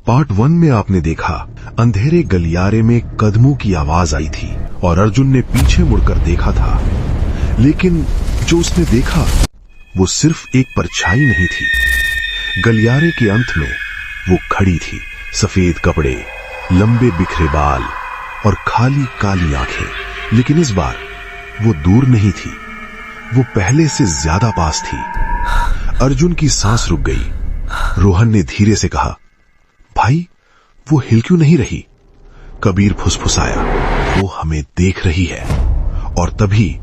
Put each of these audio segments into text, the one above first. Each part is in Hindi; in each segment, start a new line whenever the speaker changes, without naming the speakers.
पार्ट 1 में आपने देखा अंधेरे गलियारे में कदमों की आवाज आई थी और अर्जुन ने पीछे मुड़कर देखा था, लेकिन जो उसने देखा वो सिर्फ एक परछाई नहीं थी। गलियारे के अंत में वो खड़ी थी, सफेद कपड़े, लंबे बिखरे बाल और खाली काली आंखें। लेकिन इस बार वो दूर नहीं थी, वो पहले से ज्यादा पास थी। अर्जुन की सांस रुक गई। रोहन ने धीरे से कहा, भाई वो हिल क्यों नहीं रही? कबीर फुसफुसाया, वो हमें देख रही है। और तभी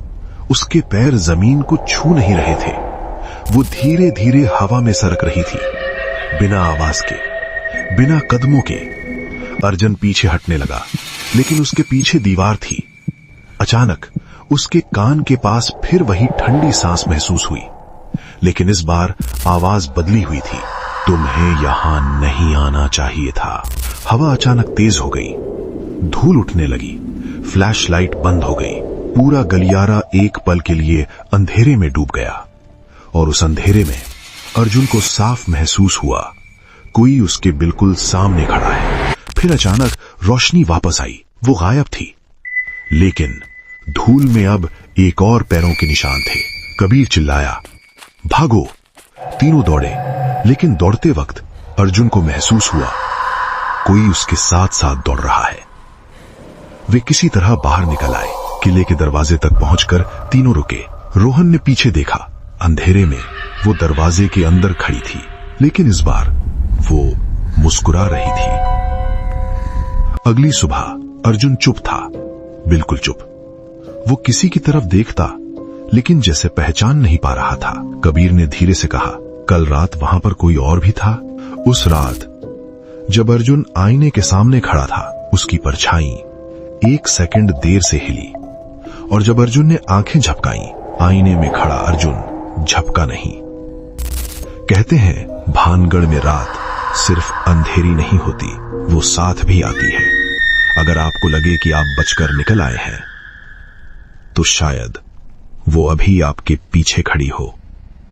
उसके पैर जमीन को छू नहीं रहे थे। वो धीरे धीरे हवा में सरक रही थी, बिना आवाज के, बिना कदमों के। अर्जुन पीछे हटने लगा, लेकिन उसके पीछे दीवार थी। अचानक उसके कान के पास फिर वही ठंडी सांस महसूस हुई, लेकिन इस बार आवाज बदली हुई थी। तुम्हें यहां नहीं आना चाहिए था। हवा अचानक तेज हो गई, धूल उठने लगी, फ्लैशलाइट बंद हो गई। पूरा गलियारा एक पल के लिए अंधेरे में डूब गया और उस अंधेरे में अर्जुन को साफ महसूस हुआ कोई उसके बिल्कुल सामने खड़ा है। फिर अचानक रोशनी वापस आई, वो गायब थी, लेकिन धूल में अब एक और पैरों के निशान थे। कबीर चिल्लाया, भागो! तीनों दौड़े, लेकिन दौड़ते वक्त अर्जुन को महसूस हुआ कोई उसके साथ साथ दौड़ रहा है। वे किसी तरह बाहर निकल आए। किले के दरवाजे तक पहुंचकर तीनों रुके। रोहन ने पीछे देखा, अंधेरे में वो दरवाजे के अंदर खड़ी थी, लेकिन इस बार वो मुस्कुरा रही थी। अगली सुबह अर्जुन चुप था, बिल्कुल चुप। वो किसी की तरफ देखता, लेकिन जैसे पहचान नहीं पा रहा था। कबीर ने धीरे से कहा, कल रात वहां पर कोई और भी था। उस रात जब अर्जुन आईने के सामने खड़ा था, उसकी परछाई 1 सेकंड देर से हिली, और जब अर्जुन ने आंखें झपकाई, आईने में खड़ा अर्जुन झपका नहीं। कहते हैं भानगढ़ में रात सिर्फ अंधेरी नहीं होती, वो साथ भी आती है। अगर आपको लगे कि आप बचकर निकल आए हैं, तो शायद वो अभी आपके पीछे खड़ी हो।